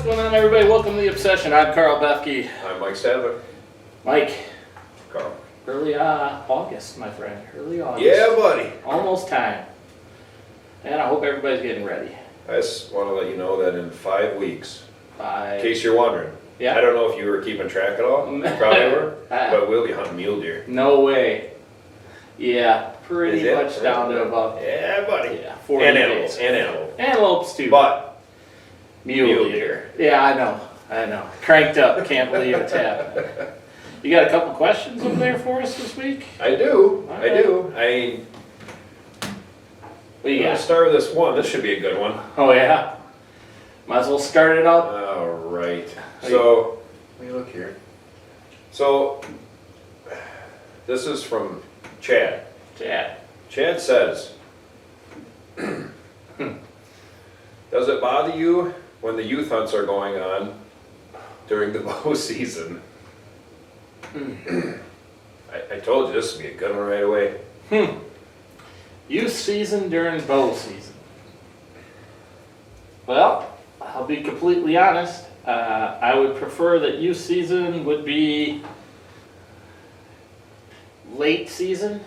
going on, everybody? Welcome to The Obsession. I'm Karl Bethke. I'm Mike Stadler. Mike, Karl. early August, my friend. Early August. Yeah, buddy. Almost time. And I hope everybody's getting ready. I just want to let you know that in 5 weeks, Bye. in case you're wondering, Yeah. I don't know if you were keeping track at all. You probably were, but we'll be hunting mule deer. No way. Yeah, pretty Is it? much down to about Yeah, buddy. 40 And days. antelopes. And antelope. Antelopes too. But Mule deer. Yeah, I know. Cranked up. Can't believe it's happening. You got a couple questions over there for us this week? I do. All I do. I'm What you going to got? start with this one. This should be a good one. Oh yeah. Might as well start it out. All right. So, let me look here. So, this is from Chad. Chad. Chad says, does it bother you when the youth hunts are going on during the bow season? I told you this would be a good one right away. Youth season during bow season. Well, I'll be completely honest. I would prefer that youth season would be late season,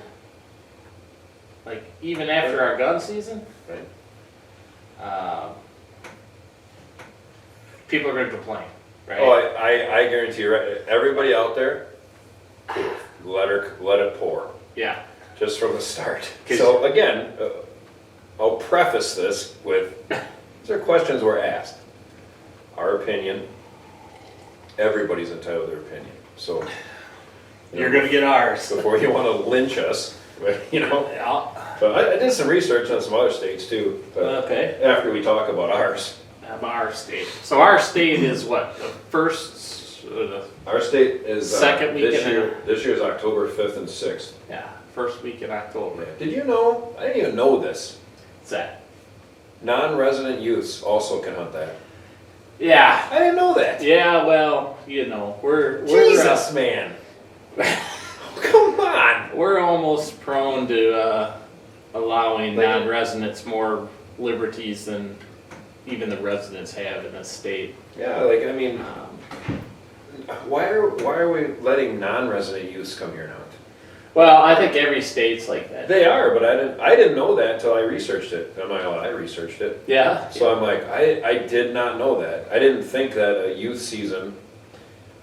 like even after our gun season. Right. People are going to complain, right? Oh, I guarantee you, everybody out there, let it pour, Yeah. just from the start. So again, I'll preface this with, these are questions were asked. Our opinion, everybody's entitled to their opinion. So You're going to get ours. before you want to lynch us, you know. Yeah. But I did some research on some other states too. But Okay. after we talk about ours. Our state. So our state is what? The first, Our state is Second week this in year. This year is October 5th and 6th. first week in October. Did you know? I didn't even know this. What's that? Non-resident youths also can hunt that. Yeah. I didn't know that. Yeah, well, you know, we're Jesus, man. Come on. we're almost prone to allowing Like- non-residents more liberties than even the residents have in this state. Yeah, like I mean, why are we letting non-resident youths come here now? Well, I think every state's like that. They are, but I didn't know that until I researched it. I'm not gonna lie, I researched it. Yeah. So I'm like, I did not know that. I didn't think that a youth season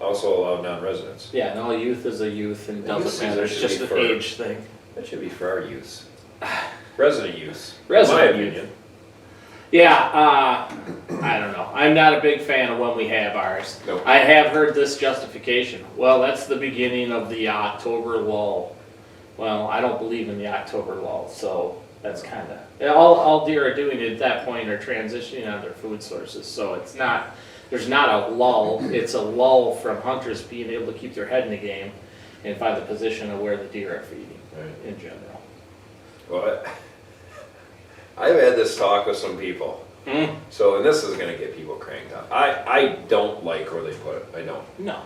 also allowed non-residents. Yeah, no, youth is a youth and Youth doesn't season matter. It's should just be an for- age thing. That should be for our youths. Resident youths. Resident in my youth. opinion. Yeah, I don't know. I'm not a big fan of when we have ours. No. I have heard this justification. Well, that's the beginning of the October lull. Well, I don't believe in the October lull, so that's kind of all deer are doing at that point are transitioning on their food sources. So it's not there's not a lull. It's a lull from hunters being able to keep their head in the game and find the position of where the deer are feeding Right. in general. Well, I've had this talk with some people. So, and this is going to get people cranked up. I don't like where they put it. I don't. No.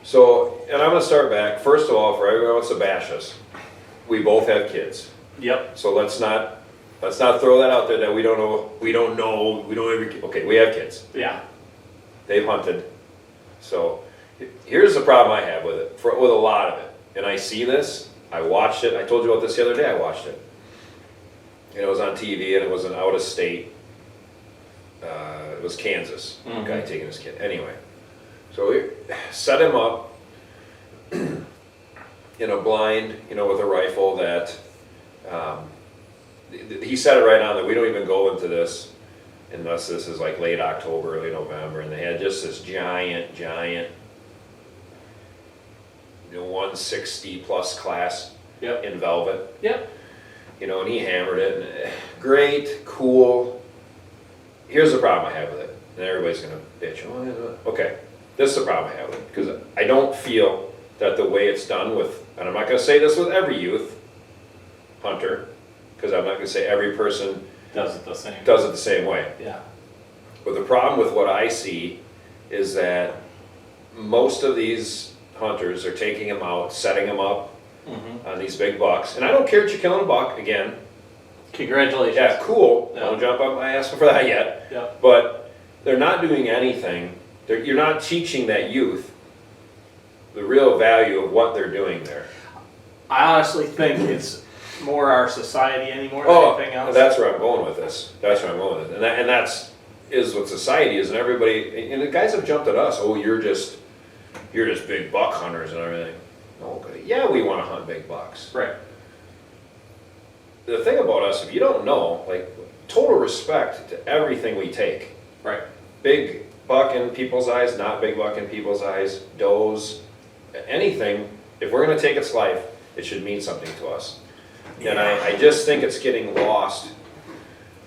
So, and I'm going to start back. First of all, for everyone who wants to bash us, we both have kids. Yep. So let's not throw that out there that we don't ever. Okay, we have kids. Yeah. They've hunted. So here's the problem I have with it, with a lot of it. And I see this. I watched it. I told you about this the other day. I watched it. And it was on TV, and it was an out of state. It was Kansas. Mhm. Guy taking his kid. Anyway, so we set him up in a blind, with a rifle that he set it right on that we don't even go into this unless this is like late October, early November, and they had just this giant, 160 plus class Yep. in velvet. Yep. And he hammered it. And, great, cool. Here's the problem I have with it. And everybody's going to bitch. Okay, this is the problem I have with it. Because I don't feel that the way it's done with, and I'm not going to say this with every youth hunter, because I'm not going to say every person Does it the same. does it the same way. Yeah. But the problem with what I see is that most of these hunters are taking them out, setting them up on these big bucks. And I don't care that you're killing a buck, again. Congratulations. Yeah, cool. Yeah. Don't jump up my ass for that yet. Yeah. But they're not doing anything. You're not teaching that youth the real value of what they're doing there. I honestly think it's more our society anymore than anything else. That's where I'm going with this. That's where I'm going with it. And that's what society is, and everybody, and the guys have jumped at us. Oh, you're just big buck hunters and everything. Okay, yeah, we want to hunt big bucks. Right. The thing about us, if you don't know, like, total respect to everything we take. Right. Big buck in people's eyes, not big buck in people's eyes, does, anything, if we're gonna take its life, it should mean something to us. And I just think it's getting lost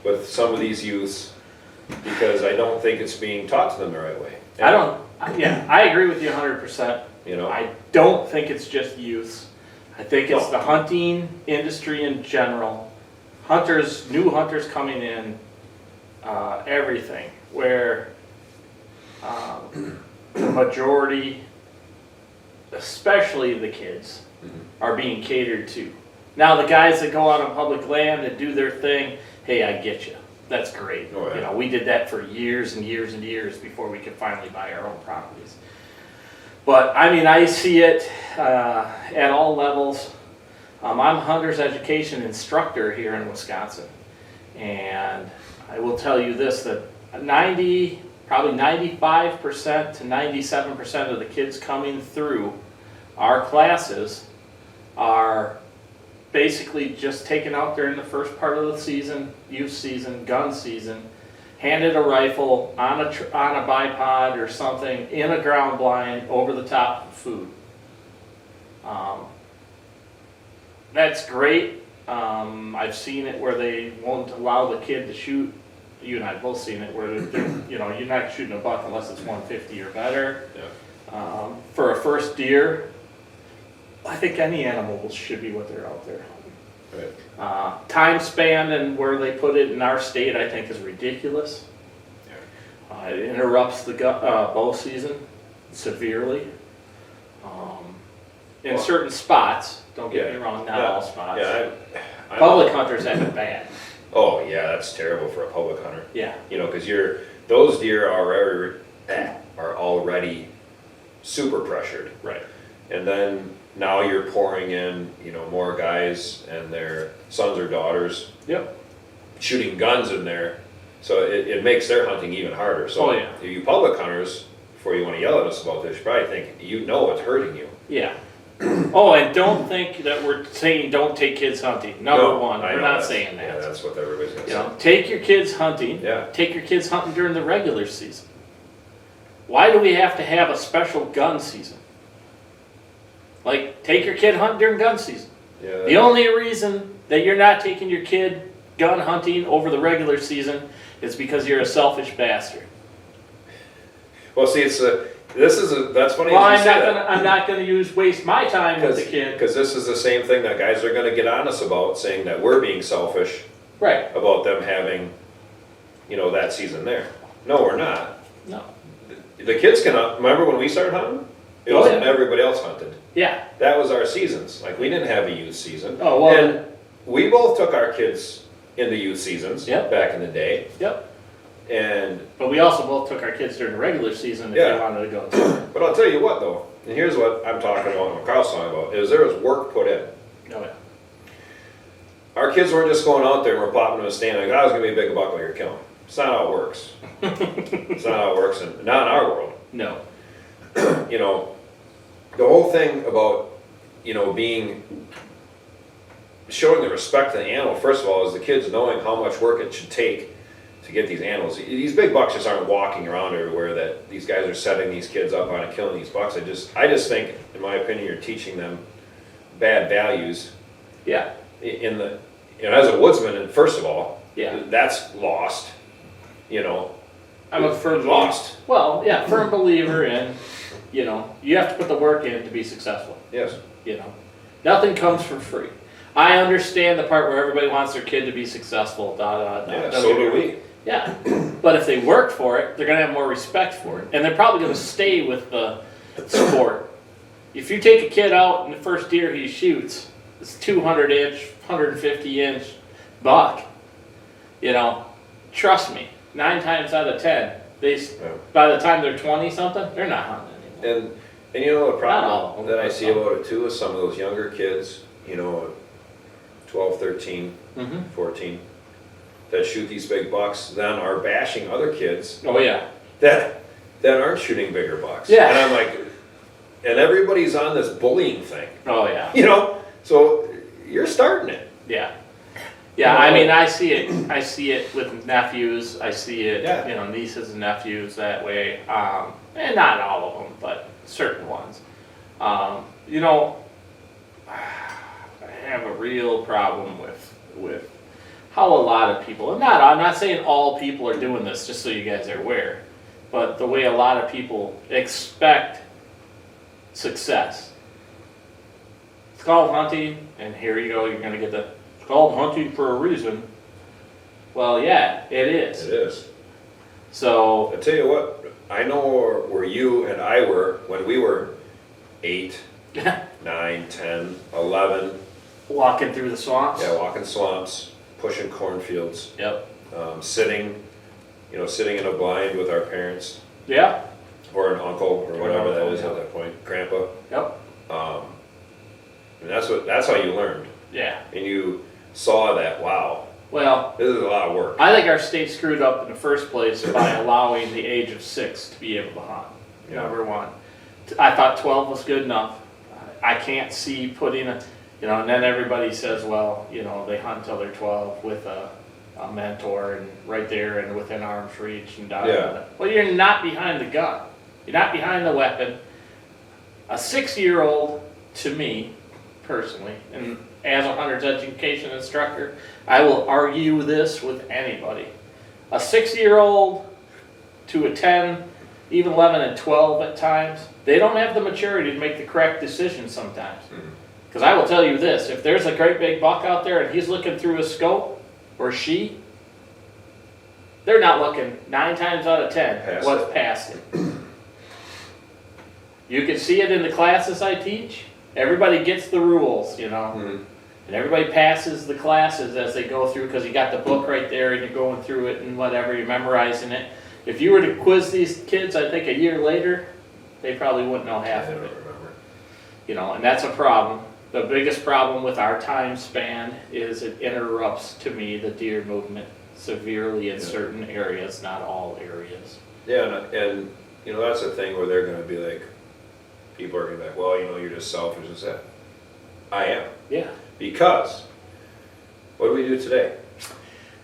with some of these youths because I don't think it's being taught to them the right way. I agree with you 100%. You know? I don't think it's just youths. I think it's the hunting industry in general. Hunters, new hunters coming in, everything, where the majority, especially the kids, are being catered to. Now the guys that go out on public land and do their thing, hey, I get you. That's great. Oh, yeah. You know, we did that for years and years and years before we could finally buy our own properties. But I mean, I see it at all levels. I'm a hunter's education instructor here in Wisconsin, and I will tell you this: that probably 95% to 97% of the kids coming through our classes are basically just taken out there in the first part of the season, youth season, gun season, handed a rifle on a bipod or something in a ground blind over the top of food. That's great. I've seen it where they won't allow the kid to shoot. You and I both seen it where you're not shooting a buck unless it's 150 or better. Yeah. For a first deer, I think any animal should be what they're out there hunting. Right. Time span and where they put it in our state, I think, is ridiculous. It interrupts the bow season severely. In certain spots, don't get me wrong, not all spots. Yeah, Public hunters have it bad. Oh yeah, that's terrible for a public hunter. Yeah. You know, because those deer are already super pressured. Right. And then now you're pouring in, more guys and their sons or daughters. Yep. Shooting guns in there, so it makes their hunting even harder. So you public hunters, before you want to yell at us about this, you probably think it's hurting you. Yeah. Oh, and don't think that we're saying don't take kids hunting. Number one, we're not saying that. Yeah, that's what everybody's going to say. Take your kids hunting. Yeah. Take your kids hunting during the regular season. Why do we have to have a special gun season? Like, take your kid hunting during gun season. Yeah, the only reason that you're not taking your kid gun hunting over the regular season is because you're a selfish bastard. Well, see, that's funny. Well, I'm not going to waste my time with the kid. Because this is the same thing that guys are going to get on us about, saying that we're being selfish. Right. About them having, that season there. No, we're not. No. The kids can hunt. Remember when we started hunting? It wasn't everybody else hunted. Yeah. That was our seasons. Like, we didn't have a youth season. Oh, well. And we both took our kids into youth seasons back in the day. Yep. But we also both took our kids during the regular season if they wanted to go to. But I'll tell you what, though, and here's what I'm talking about, what Karl's talking about, is there was work put in. Oh, yeah. Our kids weren't just going out there and we're plopping them in a stand like, I was going to be a big buck while you're killing. It's not how it works. It's not how it works, and not in our world. No. The whole thing about, showing the respect to the animal, first of all, is the kids knowing how much work it should take to get these animals. These big bucks just aren't walking around everywhere that these guys are setting these kids up on and killing these bucks. I just think, in my opinion, you're teaching them bad values. Yeah. As a woodsman, and first of all, that's lost. I'm a firm lost. Well, yeah, firm believer in, you have to put the work in to be successful. Yes. Nothing comes for free. I understand the part where everybody wants their kid to be successful. Yeah, so do we. Yeah, but if they work for it, they're going to have more respect for it, and they're probably going to stay with the sport. If you take a kid out and the first deer he shoots is 200-inch, 150-inch buck, trust me, 9 times out of 10, By the time they're 20 something, they're not hunting anymore. And you know the Not all, problem that I see about it too is some of those younger kids, 12, 13, Mm-hmm. 14, that shoot these big bucks, then are bashing other kids Oh yeah. that aren't shooting bigger bucks. Yeah. And I'm like, and everybody's on this bullying thing, Oh yeah. So you're starting it. Yeah. Yeah, I mean, I see it with nephews, I see it, Yeah. Nieces and nephews that way, and not all of them, but certain ones. I have a real problem with how a lot of people, I'm not saying all people are doing this, just so you guys are aware, but the way a lot of people expect success. It's called hunting, and here you go, you're gonna get the, it's called hunting for a reason. Well, yeah, it is. It is. So, I tell you what, I know where you and I were when we were 8, 9, 10, 11. walking through the swamps. Yeah, walking swamps, pushing cornfields, Yep. sitting in a blind with our parents Yeah. or an uncle or whatever that was Yeah. at that point, grandpa. Yep. And that's how you learned. Yeah. And you saw that, wow, Well, this is a lot of work. I think our state screwed up in the first place by allowing the age of 6 to be able to hunt. Yeah. Number one. I thought 12 was good enough. I can't see putting a, and then everybody says, well, they hunt until they're 12 with a mentor and right there and within arm's reach and da, da, da. Well, you're not behind the gun. You're not behind the weapon. A 6-year-old, to me, personally, and as a hunter's education instructor, I will argue this with anybody. A 6-year-old to a 10, even 11 and 12 at times, they don't have the maturity to make the correct decision sometimes. Because I will tell you this, if there's a great big buck out there and he's looking through his scope, or she, they're not looking 9 times out of 10 what's past it. You can see it in the classes I teach. Everybody gets the rules, and everybody passes the classes as they go through because you got the book right there and you're going through it and whatever, you're memorizing it. If you were to quiz these kids, I think a year later, they probably wouldn't know half of it. And that's a problem. The biggest problem with our time span is it interrupts, to me, the deer movement severely in certain areas, not all areas. Yeah, and that's the thing where they're going to be like, people are going to be like, well, you're just selfish and that. I am. Yeah. Because, what do we do today?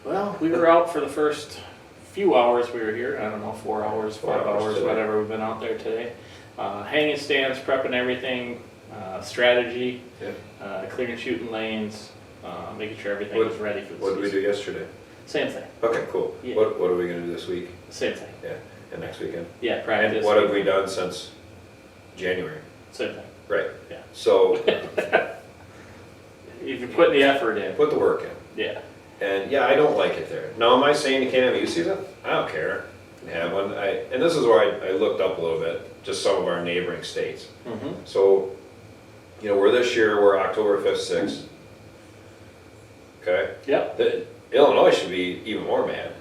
Well, we were out for the first few hours we were here. I don't know, 4 hours, 5 hours, today. whatever we've been out there today. Hanging stands, prepping everything, strategy, clearing shooting lanes, making sure everything was ready for the What season. did we do yesterday? Same thing. Okay, cool. Yeah. What are we going to do this week? Same thing. Yeah, and next weekend? Yeah, practice. And what have we done since January? Same thing. Right. Yeah. So, If you're putting the effort in. put the work in. Yeah. And yeah, I don't like it there. Now, am I saying you can't have a youth season? I don't care. You can have one. And this is where I looked up a little bit, just some of our neighboring states. Mm-hmm. So, we're this year, we're October 5th, 6th. Okay? Yep. Illinois should be even more mad.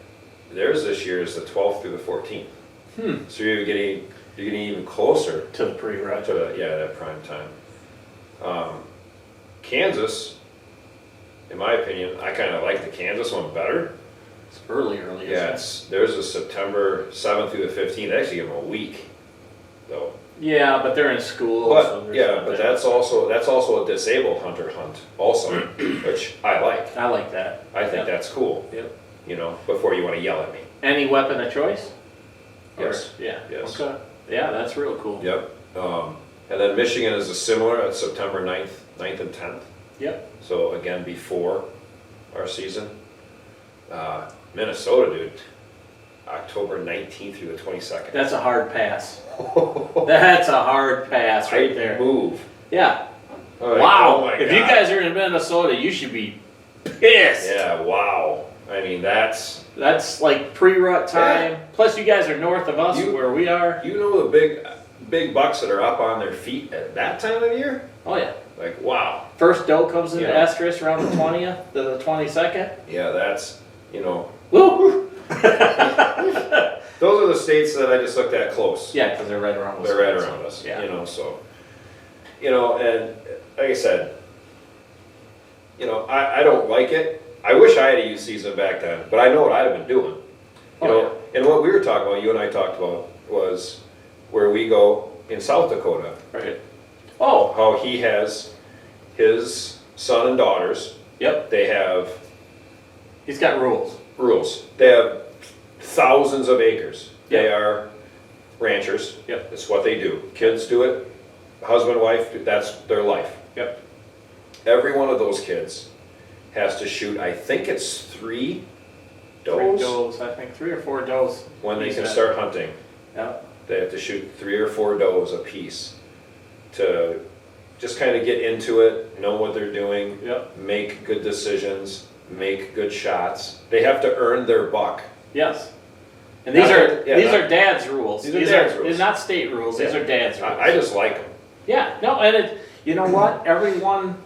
Theirs this year is the 12th through the 14th. So you're getting even closer To the pre-rut. to that prime time. Kansas, in my opinion, I kind of like the Kansas one better. It's early, Yeah, isn't it? there's a September 7th through the 15th. They actually give them a week, though. Yeah, but they're in school. But that's also a disabled hunter hunt, also, which I like. I like that. I think that's cool. Yep. Before you want to yell at me. Any weapon of choice? Yes. Or, yeah. Yes. Okay. Yeah, that's real cool. Yep. And then Michigan is a similar at September 9th and 10th. Yep. So again, before our season. Minnesota, dude, October 19th through the 22nd. That's a hard pass. That's a hard pass right there. Move. Yeah. All right. Wow. Oh my If God. you guys are in Minnesota, you should be pissed. Yeah, wow. I mean, that's like pre-rut time. Yeah. Plus, you guys are north of us You- where we are. the big bucks that are up on their feet at that time of year? Oh, yeah. Like, wow. First doe comes into Yeah. estrus around the 20th to the 22nd. Yeah, that's, Woo! those are the states that I just looked at close. Yeah, because they're right around us. They're right around us, Yeah. you know, so, you know, and like I said, you know, I don't like it. I wish I had a youth season back then, but I know what I'd have been doing. You know, and what we were talking about, you and I talked about, was where we go in South Dakota. Right. Oh, How he has his son and daughters, yep. they have He's got rules. rules. They have thousands of acres. They Yep. are ranchers. Yep. That's what they do. Kids do it. Husband, wife, that's their life. Yep. Every one of those kids has to shoot, I think it's 3 does Does, I think 3 or 4 does. when they he can said. start hunting. Yep. They have to shoot 3 or 4 does a piece to just kind of get into it, know what they're doing, Yep. make good decisions, make good shots. They have to earn their buck. Yes. And these Not are that- yeah, these not- are dad's rules. These are dad's rules. They're not state rules. These Yeah. are dad's rules. I just like them. Yeah. No, and it, you know what? Everyone,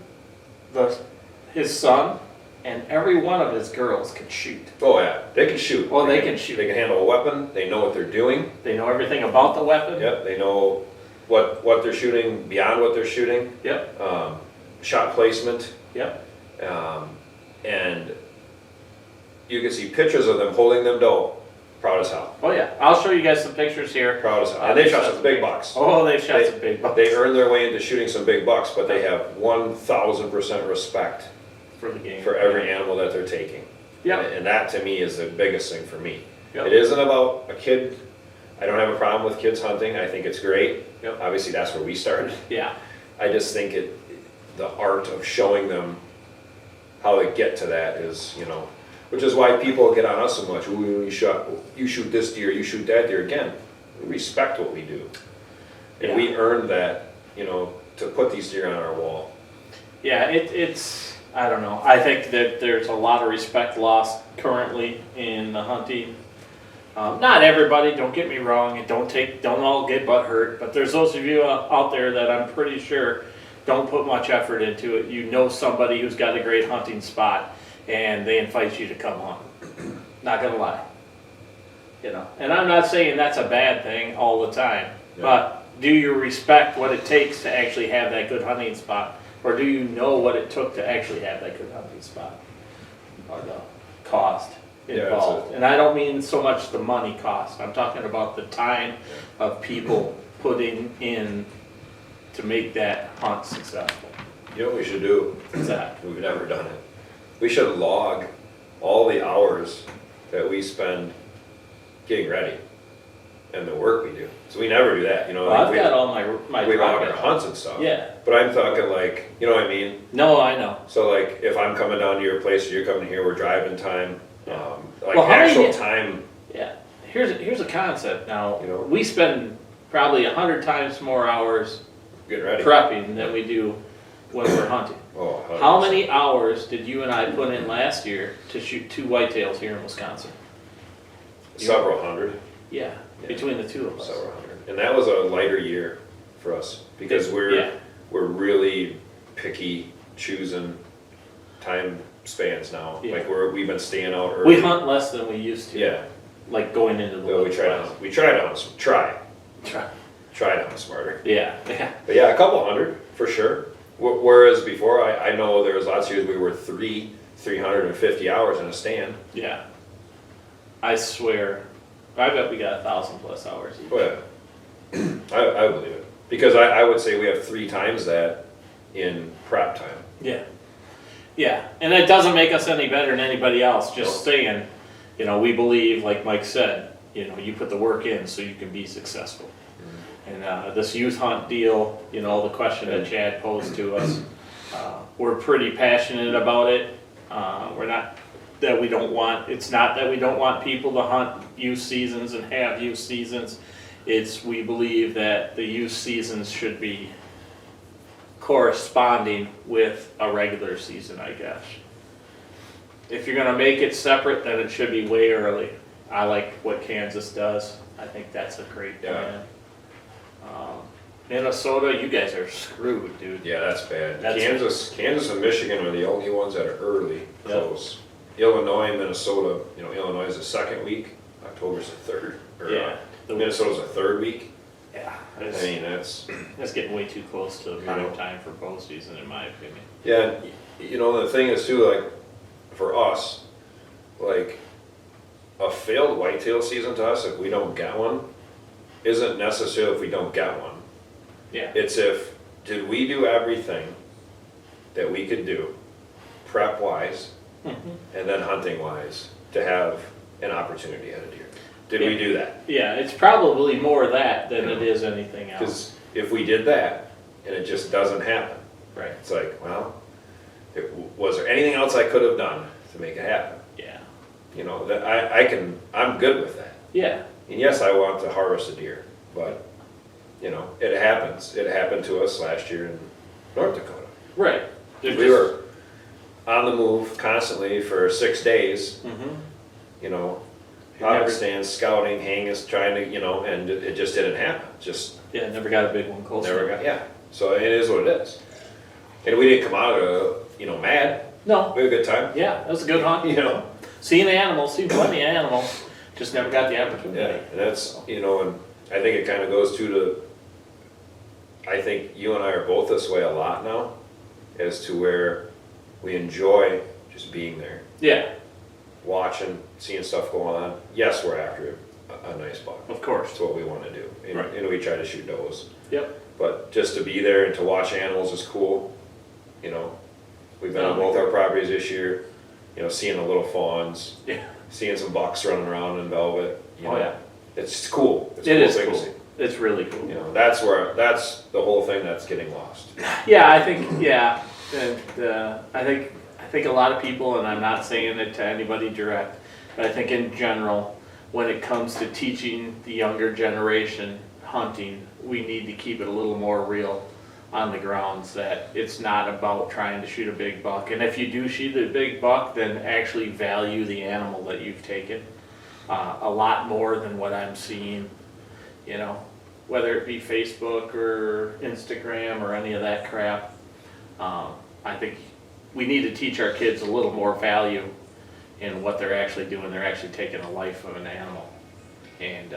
his son, and every one of his girls can shoot. Oh yeah, they can shoot. Well, they can shoot. They can handle a weapon. They know what they're doing. They know everything about the weapon. Yep, they know what they're shooting beyond what they're shooting. Yep. Shot placement. Yep. And you can see pictures of them holding them doe. Proud as hell. Oh yeah. I'll show you guys some pictures here. Proud as hell. And they shot some big bucks. Oh, they've shot They- some big bucks They earn their way into shooting some big bucks, but they have 1,000% respect for the game. for every animal that they're taking. Yep. And that to me is the biggest thing for me. Yep. It isn't about a kid. I don't have a problem with kids hunting. I think it's great. Yep. Obviously, that's where we started. Yeah. I just think the art of showing them how they get to that is, you know, which is why people get on us so much. Ooh, you shoot this deer, you shoot that deer. Again, we respect what we do. And Yeah. we earned that, you know, to put these deer on our wall. Yeah, it's, I don't know. I think that there's a lot of respect lost currently in the hunting. Not everybody, don't get me wrong, and don't all get butt hurt, but there's those of you out there that I'm pretty sure don't put much effort into it. You know somebody who's got a great hunting spot and they invite you to come hunt. Not gonna lie. You know, and I'm not saying that's a bad thing all the time, Yeah. but do you respect what it takes to actually have that good hunting spot? Or do you know what it took to actually have that good hunting spot? Or the cost Yeah, involved? And I don't mean so much the money cost. I'm talking about the time of people putting in to make that hunt successful. You know what we should do? What's that? We've never done it. We should log all the hours that we spend getting ready and the work we do. So we never do that, you know. Well, I've we, got all my we log rocket. our hunts and stuff. Yeah. But I'm talking like, you know what I mean? No, I know. So like, if I'm coming down to your place or you're coming here, we're driving time. Like Well, how many- actual time. Yeah. Here's a concept. Now You know? we spend probably 100 times more hours Getting ready. prepping than we do when we're hunting. Oh, 100%. How many hours did you and I put in last year to shoot 2 whitetails here in Wisconsin? Several hundred. Yeah, Yeah. between the two of us. Several hundred. And that was a lighter year for us because Yeah. we're really picky choosing time spans now. Yeah. Like we've been staying out early. We hunt less than we used to. Yeah. Like going into the Well, we woods. try to hunt. Try to hunt smarter. Yeah, yeah. But yeah, a couple hundred for sure. Whereas before, I know there was lots of years we were 350 hours in a stand. Yeah. I swear, I bet we got 1,000 plus hours each. Oh yeah, I believe it because I would say we have 3 times that in prep time. Yeah. Yeah, and it doesn't make us any better than anybody else, just No. saying, you know, we believe, like Mike said, you know, you put the work in so you can be successful. And this youth hunt deal, you know, the question that Chad posed to us, we're pretty passionate about it. We're not that we don't want, it's not that we don't want people to hunt youth seasons and have youth seasons. It's we believe that the youth seasons should be corresponding with a regular season, I guess. If you're gonna make it separate, then it should be way early. I like what Kansas does. I think that's a great plan. Minnesota, you guys are screwed, dude. Yeah, that's bad. That's- Kansas and Michigan are the only ones that are early, Yep. close. Illinois and Minnesota, you know, Illinois is the second week October's the third, or Yeah. Minnesota's the third week. Yeah. I mean, that's Getting way too close to running time for postseason, in my opinion. yeah. You know, the thing is too, like for us, like a failed whitetail season to us, if we don't get one, isn't necessarily if we don't get one. Yeah. It's if did we do everything that we could do, prep wise, and then hunting wise, to have an opportunity at a deer. Did we do that? Yeah, it's probably more that than it is anything else. Because if we did that and it just doesn't happen, Right. it's like, well, was there anything else I could have done to make it happen? Yeah. You know, that I'm good with that. Yeah. And yes, I want to harvest a deer, but you know, it happens. It happened to us last year in North Dakota. Right. We were on the move constantly for 6 days. Mm-hmm. You know, You out never- stands, scouting, hanging, trying to, you know, and it just didn't happen. Just Yeah, never got a big one close. never got, yeah. So it is what it is. And we didn't come out of, you know, mad. No. We had a good time. Yeah, that was a good hunt. You know? Seeing animals, seen plenty of animals, just never got the opportunity. Yeah, and that's, you know, and I think it kind of goes to I think you and I are both this way a lot now, as to where we enjoy just being there, Yeah, watching, seeing stuff go on. Yes, we're after a nice buck. of course. That's what we want to do. And, Right. and we try to shoot does. Yep. But just to be there and to watch animals is cool. You know, we've been on both our properties this year, you know, seeing the little fawns, Yeah. seeing some bucks running around in velvet. You know, Oh, yeah. It's cool. It's a It cool is thing to cool. see. It's really cool. You know, that's the whole thing that's getting lost. Yeah, I think, yeah, and I think a lot of people, and I'm not saying it to anybody direct, but I think in general, when it comes to teaching the younger generation hunting, we need to keep it a little more real on the grounds, that it's not about trying to shoot a big buck. And if you do shoot a big buck, then actually value the animal that you've taken a lot more than what I'm seeing, you know, whether it be Facebook or Instagram or any of that crap. I think we need to teach our kids a little more value in what they're actually doing. They're actually taking a life of an animal. And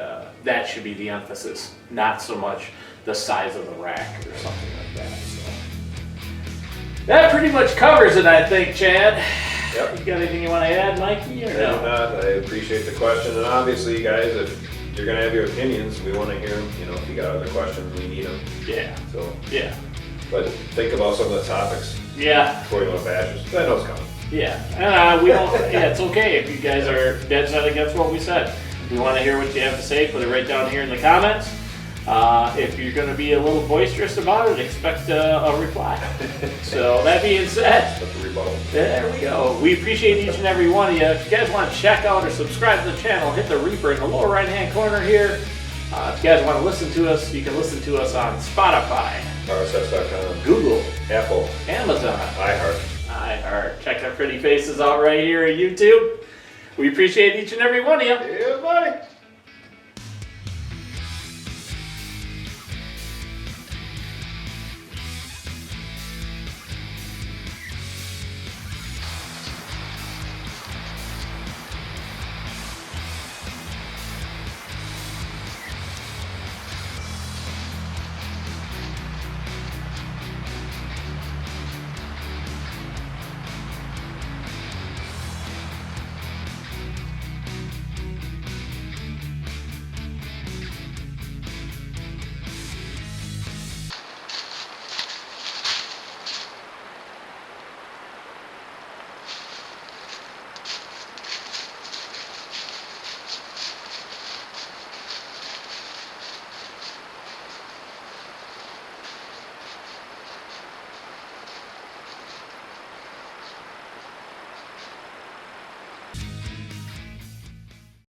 that should be the emphasis, not so much the size of the rack or something like that. So. That pretty much covers it, I think, Chad. Yep. You got anything you want to add, Mikey, or I no? do not. I appreciate the question, and obviously, guys, if you're gonna have your opinions, we want to hear them. You know, if you got other questions, we need them. Yeah, So, yeah, but think about some of the topics yeah. before you want to bash us. I know it's coming. Yeah, we don't. Yeah, it's okay if you guys are dead set against what we said. We want to hear what you have to say. Put it right down here in the comments. If you're going to be a little boisterous about it, expect a reply. So that being said, That's a rebuttal. there we go. We appreciate each and every one of you. If you guys want to check out or subscribe to the channel, hit the Reaper in the lower right-hand corner here. If you guys want to listen to us, you can listen to us on Spotify, RSS.com, Google, Apple, Amazon, iHeart. Check our pretty faces out right here at YouTube. We appreciate each and every one of you. Yeah, buddy.